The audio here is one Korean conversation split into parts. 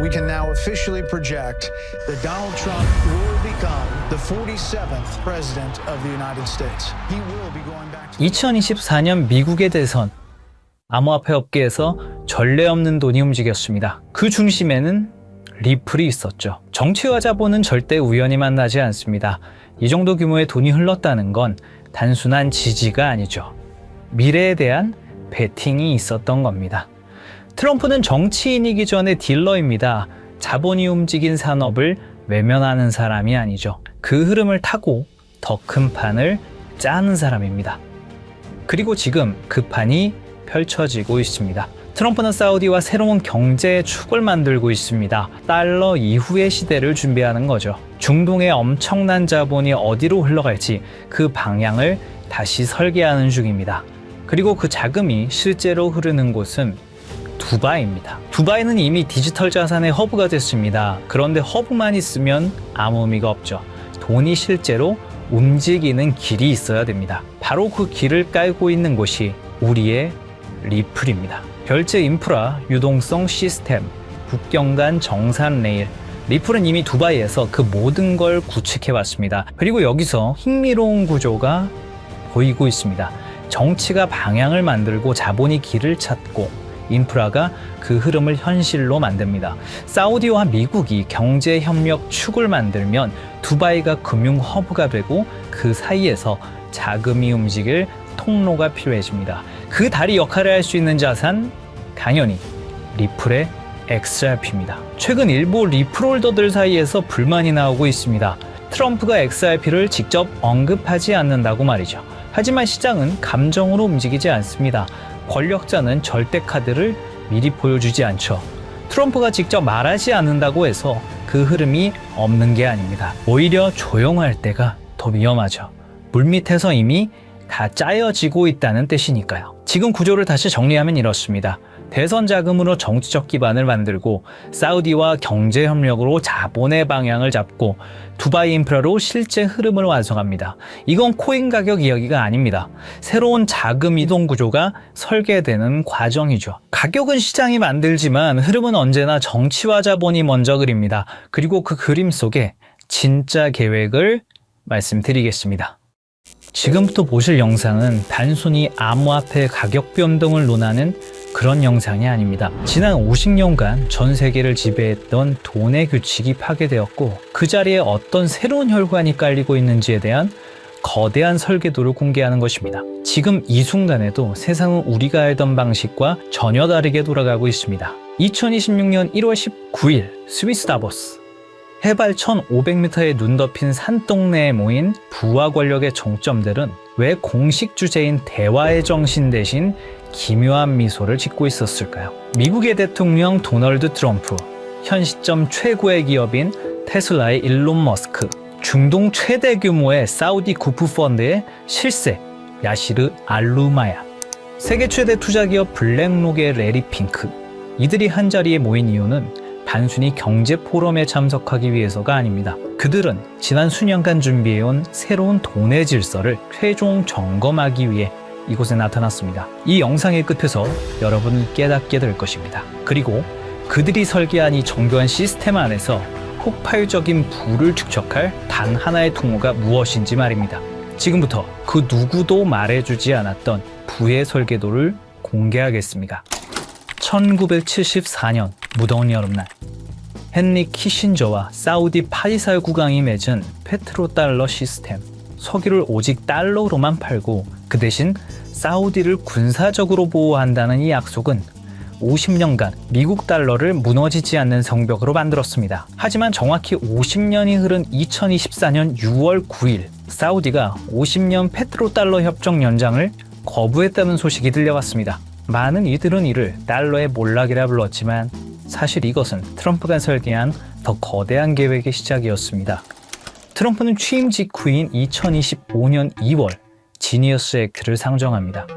we can now officially project that Donald Trump will become the 47th president of the United States. He will be going back to 2024년 미국의 대선. 암호화폐 업계에서 전례 없는 돈이 움직였습니다. 그 중심에는 리플이 있었죠. 정치와 자본은 절대 우연히 만나지 않습니다. 이 정도 규모의 돈이 흘렀다는 건 단순한 지지가 아니죠. 미래에 대한 베팅이 있었던 겁니다. 트럼프는 정치인이기 전에 딜러입니다. 자본이 움직인 산업을 외면하는 사람이 아니죠. 그 흐름을 타고 더 큰 판을 짜는 사람입니다. 그리고 지금 그 판이 펼쳐지고 있습니다. 트럼프는 사우디와 새로운 경제의 축을 만들고 있습니다. 달러 이후의 시대를 준비하는 거죠. 중동의 엄청난 자본이 어디로 흘러갈지 그 방향을 다시 설계하는 중입니다. 그리고 그 자금이 실제로 흐르는 곳은 두바이입니다. 두바이는 이미 디지털 자산의 허브가 됐습니다. 그런데 허브만 있으면 아무 의미가 없죠. 돈이 실제로 움직이는 길이 있어야 됩니다. 바로 그 길을 깔고 있는 곳이 우리의 리플입니다. 결제 인프라, 유동성 시스템, 국경 간 정산 레일, 리플은 이미 두바이에서 그 모든 걸 구축해왔습니다. 그리고 여기서 흥미로운 구조가 보이고 있습니다. 정치가 방향을 만들고 자본이 길을 찾고 인프라가 그 흐름을 현실로 만듭니다. 사우디와 미국이 경제협력 축을 만들면 두바이가 금융 허브가 되고 그 사이에서 자금이 움직일 통로가 필요해집니다. 그 다리 역할을 할 수 있는 자산, 당연히 리플의 XRP입니다. 최근 일부 리플홀더들 사이에서 불만이 나오고 있습니다. 트럼프가 XRP를 직접 언급하지 않는다고 말이죠. 하지만 시장은 감정으로 움직이지 않습니다. 권력자는 절대 카드를 미리 보여주지 않죠. 트럼프가 직접 말하지 않는다고 해서 그 흐름이 없는 게 아닙니다. 오히려 조용할 때가 더 위험하죠. 물밑에서 이미 다 짜여지고 있다는 뜻이니까요. 지금 구조를 다시 정리하면 이렇습니다. 대선 자금으로 정치적 기반을 만들고 사우디와 경제 협력으로 자본의 방향을 잡고 두바이 인프라로 실제 흐름을 완성합니다. 이건 코인 가격 이야기가 아닙니다. 새로운 자금 이동 구조가 설계되는 과정이죠. 가격은 시장이 만들지만 흐름은 언제나 정치와 자본이 먼저 그립니다. 그리고 그 그림 속에 진짜 계획을 말씀드리겠습니다. 지금부터 보실 영상은 단순히 암호화폐 가격 변동을 논하는 그런 영상이 아닙니다. 지난 50년간 전 세계를 지배했던 돈의 규칙이 파괴되었고 그 자리에 어떤 새로운 혈관이 깔리고 있는지에 대한 거대한 설계도를 공개하는 것입니다. 지금 이 순간에도 세상은 우리가 알던 방식과 전혀 다르게 돌아가고 있습니다. 2026년 1월 19일 스위스 다보스. 해발 1500m의 눈 덮인 산동네에 모인 부와 권력의 정점들은 왜 공식 주제인 대화의 정신 대신 기묘한 미소를 짓고 있었을까요? 미국의 대통령 도널드 트럼프, 현 시점 최고의 기업인 테슬라의 일론 머스크, 중동 최대 규모의 사우디 구프 펀드의 실세 야시르 알루마야, 세계 최대 투자기업 블랙록의 레리 핑크. 이들이 한자리에 모인 이유는 단순히 경제 포럼에 참석하기 위해서가 아닙니다. 그들은 지난 수년간 준비해온 새로운 돈의 질서를 최종 점검하기 위해 이곳에 나타났습니다. 이 영상의 끝에서 여러분을 깨닫게 될 것입니다. 그리고 그들이 설계한 이 정교한 시스템 안에서 폭발적인 부를 축적할 단 하나의 통로가 무엇인지 말입니다. 지금부터 그 누구도 말해주지 않았던 부의 설계도를 공개하겠습니다. 1974년 무더운 여름날, 헨리 키신저와 사우디 파리살 국왕이 맺은 페트로달러 시스템. 석유를 오직 달러로만 팔고 그 대신 사우디를 군사적으로 보호한다는 이 약속은 50년간 미국 달러를 무너지지 않는 성벽으로 만들었습니다. 하지만 정확히 50년이 흐른 2024년 6월 9일, 사우디가 50년 페트로달러 협정 연장을 거부했다는 소식이 들려왔습니다. 많은 이들은 이를 달러의 몰락이라 불렀지만 사실 이것은 트럼프가 설계한 더 거대한 계획의 시작이었습니다. 트럼프는 취임 직후인 2025년 2월 지니어스 액트를 상정합니다.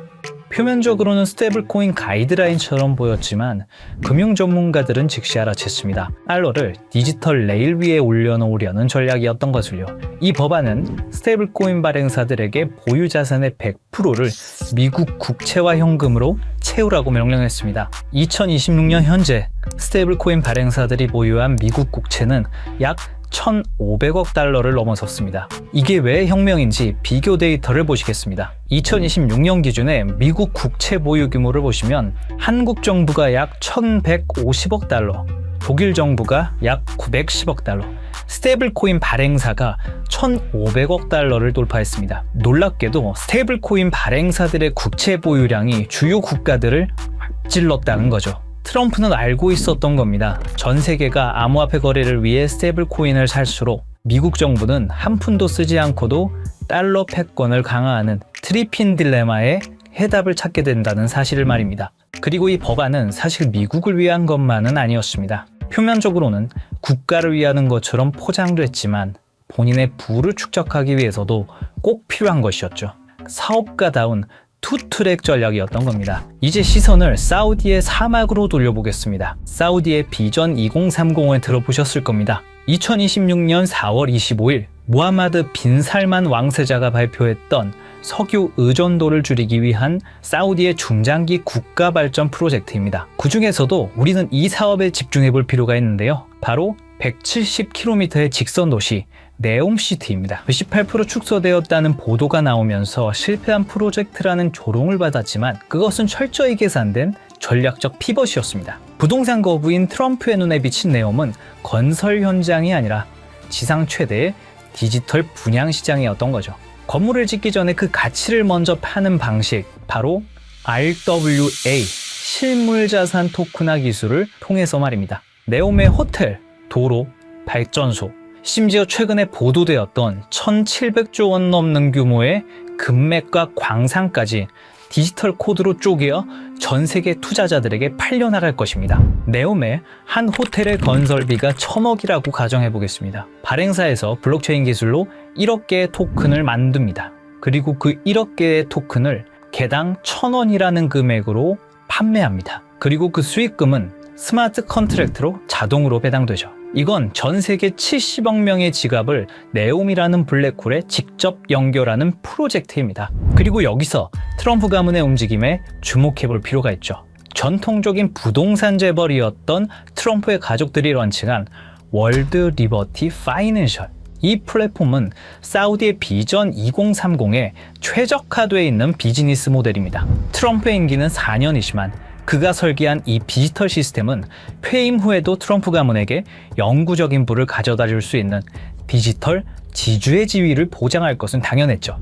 표면적으로는 스테이블코인 가이드라인처럼 보였지만 금융 전문가들은 즉시 알아챘습니다. 달러를 디지털 레일 위에 올려놓으려는 전략이었던 것을요. 이 법안은 스테이블코인 발행사들에게 보유 자산의 100%를 미국 국채와 현금으로 채우라고 명령했습니다. 2026년 현재 스테이블 코인 발행사들이 보유한 미국 국채는 약 1,500억 달러를 넘어섰습니다. 이게 왜 혁명인지 비교 데이터를 보시겠습니다. 2026년 기준의 미국 국채 보유 규모를 보시면 한국 정부가 약 1,150억 달러, 독일 정부가 약 910억 달러, 스테이블 코인 발행사가 1,500억 달러를 돌파했습니다. 놀랍게도 스테이블 코인 발행사들의 국채 보유량이 주요 국가들을 앞질렀다는 거죠. 트럼프는 알고 있었던 겁니다. 전 세계가 암호화폐 거래를 위해 스테이블 코인을 살수록 미국 정부는 한 푼도 쓰지 않고도 달러 패권을 강화하는 트리핀 딜레마에 해답을 찾게 된다는 사실을 말입니다. 그리고 이 법안은 사실 미국을 위한 것만은 아니었습니다. 표면적으로는 국가를 위하는 것처럼 포장됐지만 본인의 부를 축적하기 위해서도 꼭 필요한 것이었죠. 사업가다운 투트랙 전략이었던 겁니다. 이제 시선을 사우디의 사막으로 돌려보겠습니다. 사우디의 비전 2030을 들어보셨을 겁니다. 2026년 4월 25일 무하마드 빈 살만 왕세자가 발표했던 석유 의존도를 줄이기 위한 사우디의 중장기 국가 발전 프로젝트입니다. 그 중에서도 우리는 이 사업에 집중해 볼 필요가 있는데요. 바로 170km의 직선 도시 네옴시티입니다. 18% 축소되었다는 보도가 나오면서 실패한 프로젝트라는 조롱을 받았지만 그것은 철저히 계산된 전략적 피벗이었습니다. 부동산 거부인 트럼프의 눈에 비친 네옴은 건설 현장이 아니라 지상 최대의 디지털 분양 시장이었던 거죠. 건물을 짓기 전에 그 가치를 먼저 파는 방식, 바로 RWA, 실물자산 토큰화 기술을 통해서 말입니다. 네옴의 호텔, 도로, 발전소, 심지어 최근에 보도되었던 1,700조 원 넘는 규모의 금맥과 광산까지 디지털 코드로 쪼개어 전 세계 투자자들에게 팔려나갈 것입니다. 네옴의 한 호텔의 건설비가 1,000억이라고 가정해 보겠습니다. 발행사에서 블록체인 기술로 1억 개의 토큰을 만듭니다. 그리고 그 1억 개의 토큰을 개당 1,000원이라는 금액으로 판매합니다. 그리고 그 수익금은 스마트 컨트랙트로 자동으로 배당되죠. 이건 전 세계 70억 명의 지갑을 네옴이라는 블랙홀에 직접 연결하는 프로젝트입니다. 그리고 여기서 트럼프 가문의 움직임에 주목해 볼 필요가 있죠. 전통적인 부동산 재벌이었던 트럼프의 가족들이 런칭한 월드 리버티 파이낸셜. 이 플랫폼은 사우디의 비전 2030에 최적화되어 있는 비즈니스 모델입니다. 트럼프의 임기는 4년이지만 그가 설계한 이 디지털 시스템은 퇴임 후에도 트럼프 가문에게 영구적인 부를 가져다 줄 수 있는 디지털 지주의 지위를 보장할 것은 당연했죠.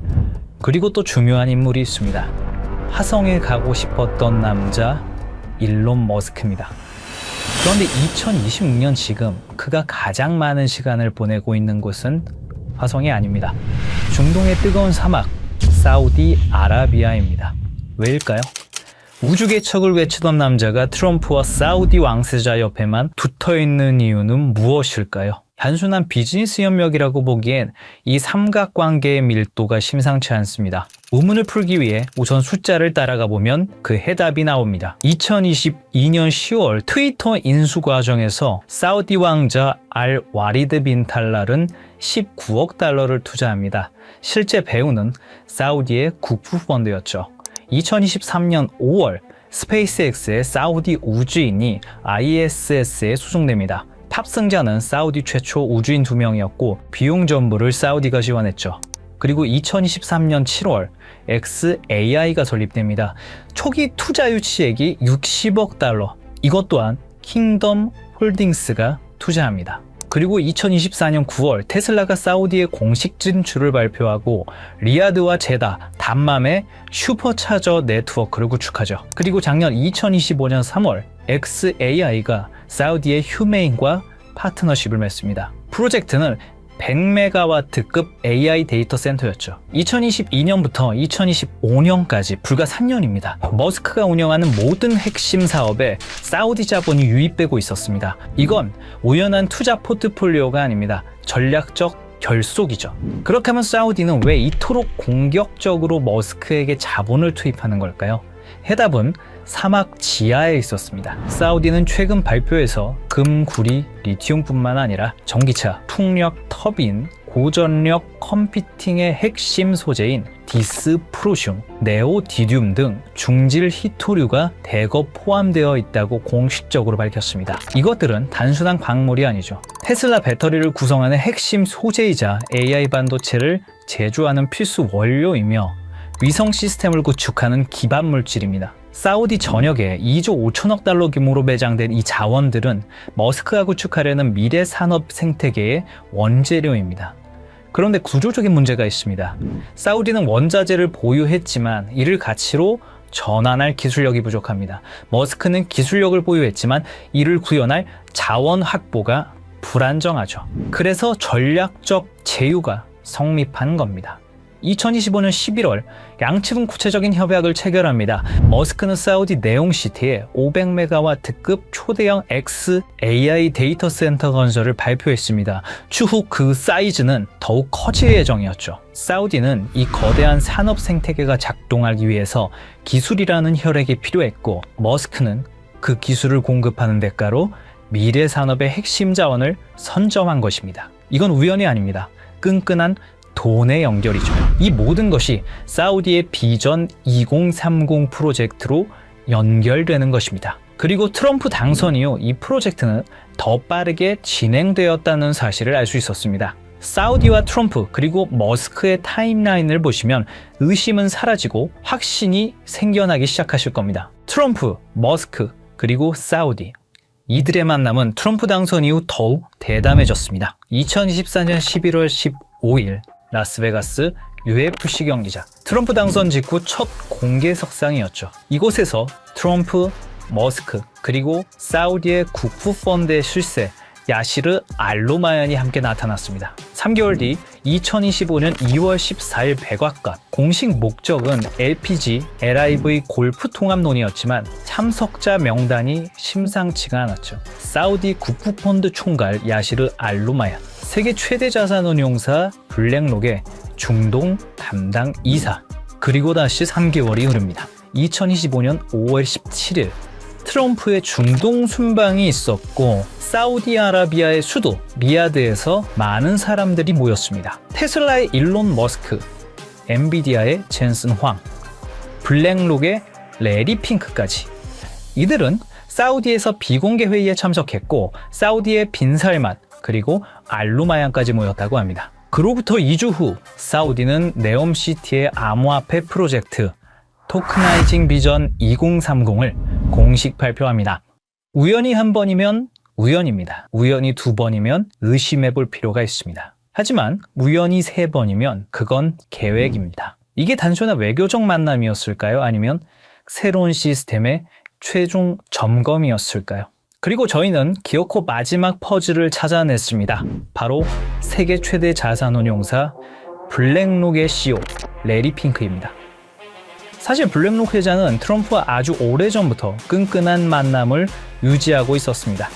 그리고 또 중요한 인물이 있습니다. 화성에 가고 싶었던 남자 일론 머스크입니다. 그런데 2026년 지금 그가 가장 많은 시간을 보내고 있는 곳은 화성이 아닙니다. 중동의 뜨거운 사막 사우디아라비아입니다. 왜일까요? 우주 개척을 외치던 남자가 트럼프와 사우디 왕세자 옆에만 붙어있는 이유는 무엇일까요? 단순한 비즈니스 협력이라고 보기엔 이 삼각관계의 밀도가 심상치 않습니다. 의문을 풀기 위해 우선 숫자를 따라가 보면 그 해답이 나옵니다. 2022년 10월 트위터 인수 과정에서 사우디 왕자 알 와리드 빈 탈랄은 19억 달러를 투자합니다. 실제 배우는 사우디의 국부 펀드였죠. 2023년 5월 스페이스X의 사우디 우주인이 ISS에 수송됩니다. 탑승자는 사우디 최초 우주인 2명이었고 비용 전부를 사우디가 지원했죠. 그리고 2023년 7월 xAI가 설립됩니다. 초기 투자 유치액이 60억 달러. 이것 또한 킹덤 홀딩스가 투자합니다. 그리고 2024년 9월 테슬라가 사우디의 공식 진출을 발표하고 리야드와 제다, 담맘의 슈퍼차저 네트워크를 구축하죠. 그리고 작년 2025년 3월 xAI가 사우디의 휴메인과 파트너십을 맺습니다. 프로젝트는 100메가와트급 AI 데이터 센터였죠. 2022년부터 2025년까지 불과 3년입니다. 머스크가 운영하는 모든 핵심 사업에 사우디 자본이 유입되고 있었습니다. 이건 우연한 투자 포트폴리오가 아닙니다. 전략적 결속이죠. 그렇게 하면 사우디는 왜 이토록 공격적으로 머스크에게 자본을 투입하는 걸까요? 해답은 사막 지하에 있었습니다. 사우디는 최근 발표에서 금, 구리, 리튬뿐만 아니라 전기차, 풍력, 터빈, 고전력 컴퓨팅의 핵심 소재인 디스프로슘, 네오디듐 등 중질 히토류가 대거 포함되어 있다고 공식적으로 밝혔습니다. 이것들은 단순한 광물이 아니죠. 테슬라 배터리를 구성하는 핵심 소재이자 AI 반도체를 제조하는 필수 원료이며 위성 시스템을 구축하는 기반 물질입니다. 사우디 전역에 2조 5천억 달러 규모로 매장된 이 자원들은 머스크가 구축하려는 미래 산업 생태계의 원재료입니다. 그런데 구조적인 문제가 있습니다. 사우디는 원자재를 보유했지만 이를 가치로 전환할 기술력이 부족합니다. 머스크는 기술력을 보유했지만 이를 구현할 자원 확보가 불안정하죠. 그래서 전략적 제휴가 성립한 겁니다. 2025년 11월 양측은 구체적인 협약을 체결합니다. 머스크는 사우디 네옴시티에 500메가와트급 초대형 XAI 데이터 센터 건설을 발표했습니다. 추후 그 사이즈는 더욱 커질 예정이었죠. 사우디는 이 거대한 산업 생태계가 작동하기 위해서 기술이라는 혈액이 필요했고 머스크는 그 기술을 공급하는 대가로 미래 산업의 핵심 자원을 선점한 것입니다. 이건 우연이 아닙니다. 끈끈한 돈의 연결이죠. 이 모든 것이 사우디의 비전 2030 프로젝트로 연결되는 것입니다. 그리고 트럼프 당선 이후 이 프로젝트는 더 빠르게 진행되었다는 사실을 알 수 있었습니다. 사우디와 트럼프 그리고 머스크의 타임라인을 보시면 의심은 사라지고 확신이 생겨나기 시작하실 겁니다. 트럼프, 머스크, 그리고 사우디. 이들의 만남은 트럼프 당선 이후 더욱 대담해졌습니다. 2024년 11월 15일 라스베가스 UFC 경기장. 트럼프 당선 직후 첫 공개 석상이었죠. 이곳에서 트럼프, 머스크, 그리고 사우디의 국부 펀드의 실세 야시르 알로마얀이 함께 나타났습니다. 3개월 뒤 2025년 2월 14일 백악관. 공식 목적은 LPG, LIV 골프 통합 논의였지만 참석자 명단이 심상치가 않았죠. 사우디 국부펀드 총괄 야시르 알로마얀, 세계 최대 자산운용사 블랙록의 중동 담당 이사, 그리고 다시 3개월이 흐릅니다. 2025년 5월 17일 트럼프의 중동 순방이 있었고 사우디아라비아의 수도 리야드에서 많은 사람들이 모였습니다. 테슬라의 일론 머스크, 엔비디아의 젠슨 황, 블랙록의 레리 핑크까지. 이들은 사우디에서 비공개 회의에 참석했고 사우디의 빈살만 그리고 알루마얀까지 모였다고 합니다. 그로부터 2주 후 사우디는 네옴시티의 암호화폐 프로젝트 토크나이징 비전 2030을 공식 발표합니다. 우연히 한 번이면 우연입니다. 우연히 두 번이면 의심해 볼 필요가 있습니다. 하지만 우연히 세 번이면 그건 계획입니다. 이게 단순한 외교적 만남이었을까요? 아니면 새로운 시스템의 최종 점검이었을까요? 그리고 저희는 기어코 마지막 퍼즐을 찾아냈습니다. 바로 세계 최대 자산운용사 블랙록의 CEO 레리 핑크입니다. 사실 블랙록 회장은 트럼프와 아주 오래전부터 끈끈한 만남을 유지하고 있었습니다.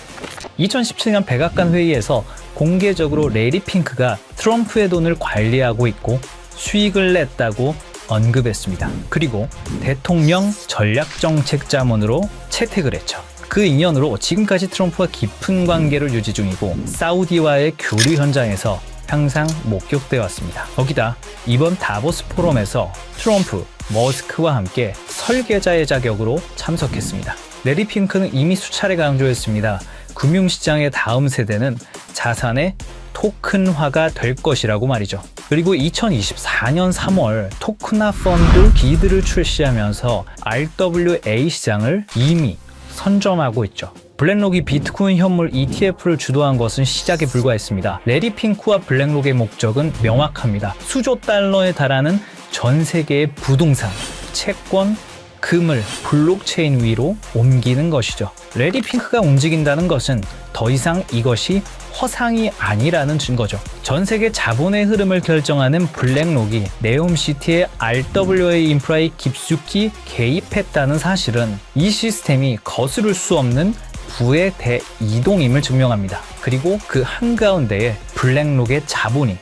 2017년 백악관 회의에서 공개적으로 레리 핑크가 트럼프의 돈을 관리하고 있고 수익을 냈다고 언급했습니다. 그리고 대통령 전략정책자문으로 채택을 했죠. 그 인연으로 지금까지 트럼프와 깊은 관계를 유지 중이고 사우디와의 교류 현장에서 항상 목격되어 왔습니다. 거기다 이번 다보스 포럼에서 트럼프, 머스크와 함께 설계자의 자격으로 참석했습니다. 레리 핑크는 이미 수차례 강조했습니다. 금융시장의 다음 세대는 자산의 토큰화가 될 것이라고 말이죠. 그리고 2024년 3월 토크나 펀드 기드를 출시하면서 RWA 시장을 이미 선점하고 있죠. 블랙록이 비트코인 현물 ETF를 주도한 것은 시작에 불과했습니다. 레리 핑크와 블랙록의 목적은 명확합니다. 수조 달러에 달하는 전 세계의 부동산, 채권, 금을 블록체인 위로 옮기는 것이죠. 레리 핑크가 움직인다는 것은 더 이상 이것이 허상이 아니라는 증거죠. 전 세계 자본의 흐름을 결정하는 블랙록이 네옴시티의 RWA 인프라에 깊숙이 개입했다는 사실은 이 시스템이 거스를 수 없는 부의 대이동임을 증명합니다. 그리고 그 한가운데에 블랙록의 자본이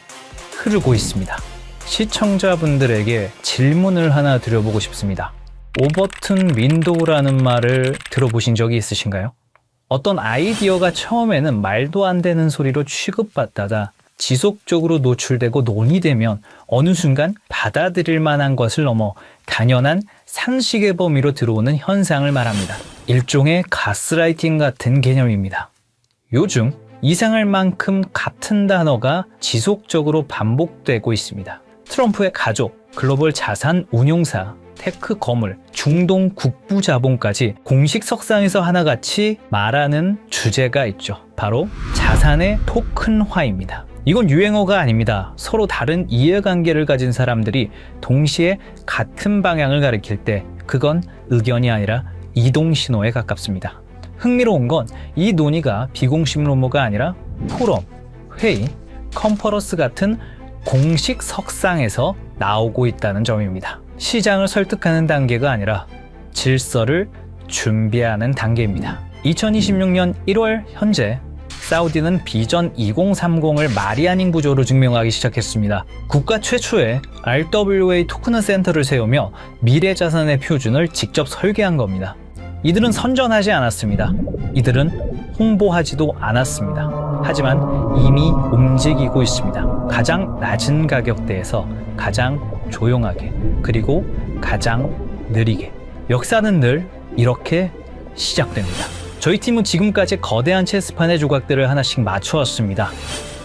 흐르고 있습니다. 시청자분들에게 질문을 하나 드려보고 싶습니다. 오버튼 윈도우라는 말을 들어보신 적이 있으신가요? 어떤 아이디어가 처음에는 말도 안 되는 소리로 취급받다가 지속적으로 노출되고 논의되면 어느 순간 받아들일 만한 것을 넘어 당연한 상식의 범위로 들어오는 현상을 말합니다. 일종의 가스라이팅 같은 개념입니다. 요즘 이상할 만큼 같은 단어가 지속적으로 반복되고 있습니다. 트럼프의 가족, 글로벌 자산 운용사, 테크 거물, 중동 국부 자본까지 공식 석상에서 하나같이 말하는 주제가 있죠. 바로 자산의 토큰화입니다. 이건 유행어가 아닙니다. 서로 다른 이해관계를 가진 사람들이 동시에 같은 방향을 가리킬 때 그건 의견이 아니라 이동신호에 가깝습니다. 흥미로운 건 이 논의가 비공식 루머가 아니라 포럼, 회의, 컨퍼런스 같은 공식 석상에서 나오고 있다는 점입니다. 시장을 설득하는 단계가 아니라 질서를 준비하는 단계입니다. 2026년 1월 현재 사우디는 비전 2030을 말이 아닌 구조로 증명하기 시작했습니다. 국가 최초의 RWA 토큰 센터를 세우며 미래 자산의 표준을 직접 설계한 겁니다. 이들은 선전하지 않았습니다. 이들은 홍보하지도 않았습니다. 하지만 이미 움직이고 있습니다. 가장 낮은 가격대에서 가장 조용하게, 그리고 가장 느리게. 역사는 늘 이렇게 시작됩니다. 저희 팀은 지금까지 거대한 체스판의 조각들을 하나씩 맞춰왔습니다.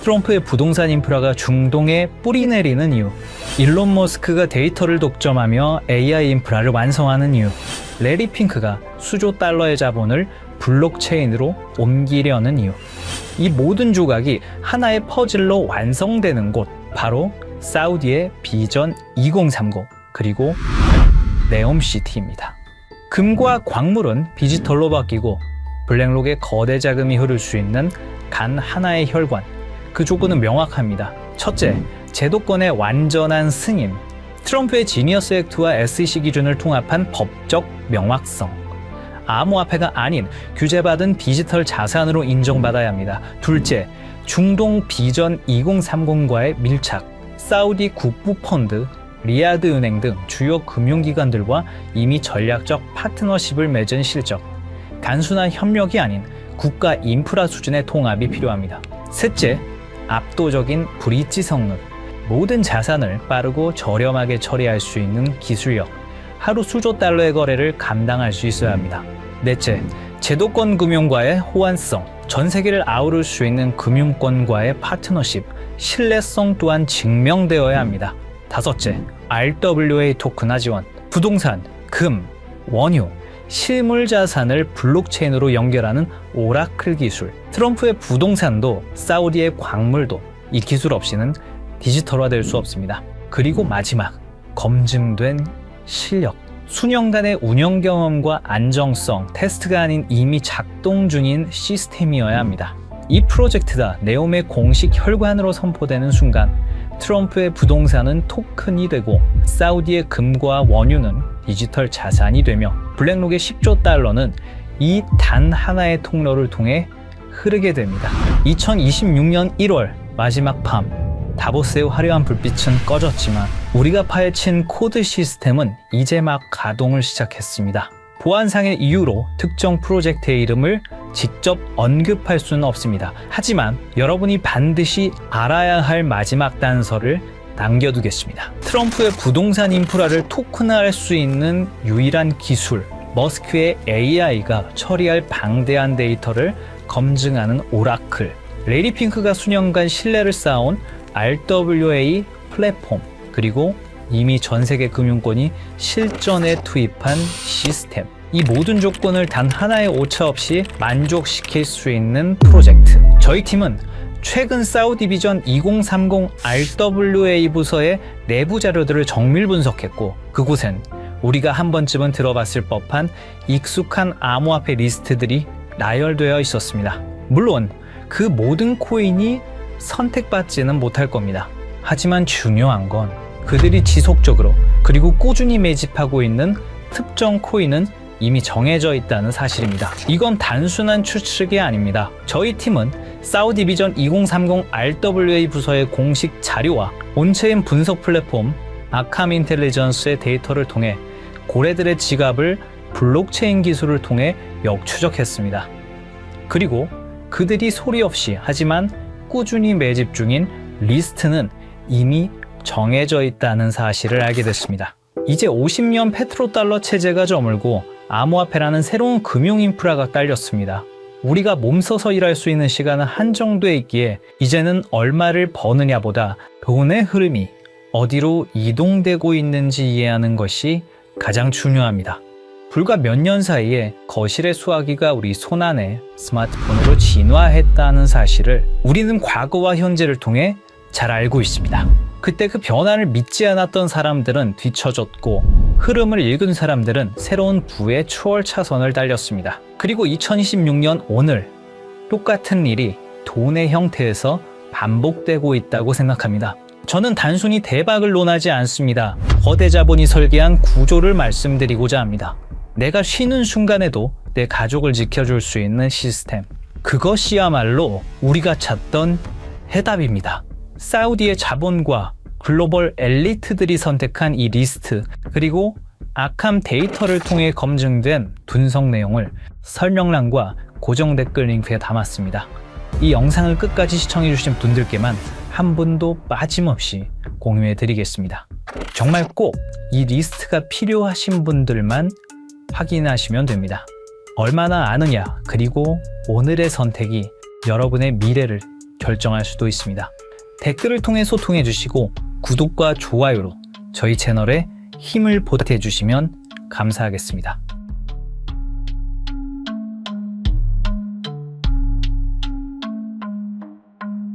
트럼프의 부동산 인프라가 중동에 뿌리 내리는 이유, 일론 머스크가 데이터를 독점하며 AI 인프라를 완성하는 이유, 레리 핑크가 수조 달러의 자본을 블록체인으로 옮기려는 이유. 이 모든 조각이 하나의 퍼즐로 완성되는 곳, 바로 사우디의 비전 2030, 그리고 네옴시티입니다. 금과 광물은 디지털로 바뀌고 블랙록에 거대 자금이 흐를 수 있는 단 하나의 혈관. 그 조건은 명확합니다. 첫째, 제도권의 완전한 승인. 트럼프의 지니어스 액트와 SEC 기준을 통합한 법적 명확성. 암호화폐가 아닌 규제받은 디지털 자산으로 인정받아야 합니다. 둘째, 중동 비전 2030과의 밀착. 사우디 국부펀드, 리야드 은행 등 주요 금융기관들과 이미 전략적 파트너십을 맺은 실적. 단순한 협력이 아닌 국가 인프라 수준의 통합이 필요합니다. 셋째, 압도적인 브릿지 성능. 모든 자산을 빠르고 저렴하게 처리할 수 있는 기술력. 하루 수조 달러의 거래를 감당할 수 있어야 합니다. 넷째, 제도권 금융과의 호환성. 전 세계를 아우를 수 있는 금융권과의 파트너십. 신뢰성 또한 증명되어야 합니다. 다섯째, RWA 토큰화 지원. 부동산, 금, 원유, 실물 자산을 블록체인으로 연결하는 오라클 기술. 트럼프의 부동산도 사우디의 광물도 이 기술 없이는 디지털화될 수 없습니다. 그리고 마지막, 검증된 실력. 수년간의 운영 경험과 안정성, 테스트가 아닌 이미 작동 중인 시스템이어야 합니다. 이 프로젝트가 네옴의 공식 혈관으로 선포되는 순간 트럼프의 부동산은 토큰이 되고 사우디의 금과 원유는 디지털 자산이 되며 블랙록의 10조 달러는 이 단 하나의 통로를 통해 흐르게 됩니다. 2026년 1월 마지막 밤, 다보스의 화려한 불빛은 꺼졌지만 우리가 파헤친 코드 시스템은 이제 막 가동을 시작했습니다. 보안상의 이유로 특정 프로젝트의 이름을 직접 언급할 수는 없습니다. 하지만 여러분이 반드시 알아야 할 마지막 단서를 남겨두겠습니다. 트럼프의 부동산 인프라를 토큰화할 수 있는 유일한 기술, 머스크의 AI가 처리할 방대한 데이터를 검증하는 오라클. 레리 핑크가 수년간 신뢰를 쌓아온 RWA 플랫폼, 그리고 이미 전 세계 금융권이 실전에 투입한 시스템. 이 모든 조건을 단 하나의 오차 없이 만족시킬 수 있는 프로젝트. 저희 팀은 최근 사우디 비전 2030 RWA 부서의 내부 자료들을 정밀 분석했고 그곳엔 우리가 한 번쯤은 들어봤을 법한 익숙한 암호화폐 리스트들이 나열되어 있었습니다. 물론 그 모든 코인이 선택받지는 못할 겁니다. 하지만 중요한 건 그들이 지속적으로 그리고 꾸준히 매집하고 있는 특정 코인은 이미 정해져 있다는 사실입니다. 이건 단순한 추측이 아닙니다. 저희 팀은 사우디 비전 2030 RWA 부서의 공식 자료와 온체인 분석 플랫폼 아캄 인텔리전스의 데이터를 통해 고래들의 지갑을 블록체인 기술을 통해 역추적했습니다. 그리고 그들이 소리 없이 하지만 꾸준히 매집 중인 리스트는 이미 정해져 있다는 사실을 알게 됐습니다. 이제 50년 페트로달러 체제가 저물고 암호화폐라는 새로운 금융 인프라가 딸렸습니다. 우리가 몸서서 일할 수 있는 시간은 한정돼 있기에 이제는 얼마를 버느냐보다 돈의 흐름이 어디로 이동되고 있는지 이해하는 것이 가장 중요합니다. 불과 몇 년 사이에 거실의 수화기가 우리 손안에 스마트폰으로 진화했다는 사실을 우리는 과거와 현재를 통해 잘 알고 있습니다. 그때 그 변화를 믿지 않았던 사람들은 뒤처졌고 흐름을 읽은 사람들은 새로운 부의 추월 차선을 달렸습니다. 그리고 2026년 오늘 똑같은 일이 돈의 형태에서 반복되고 있다고 생각합니다. 저는 단순히 대박을 논하지 않습니다. 거대 자본이 설계한 구조를 말씀드리고자 합니다. 내가 쉬는 순간에도 내 가족을 지켜줄 수 있는 시스템. 그것이야말로 우리가 찾던 해답입니다. 사우디의 자본과 글로벌 엘리트들이 선택한 이 리스트, 그리고 악함 데이터를 통해 검증된 분석 내용을 설명란과 고정 댓글 링크에 담았습니다. 이 영상을 끝까지 시청해주신 분들께만 한 분도 빠짐없이 공유해 드리겠습니다. 정말 꼭 이 리스트가 필요하신 분들만 확인하시면 됩니다. 얼마나 아느냐, 그리고 오늘의 선택이 여러분의 미래를 결정할 수도 있습니다. 댓글을 통해 소통해 주시고 구독과 좋아요로 저희 채널에 힘을 보태주시면 감사하겠습니다.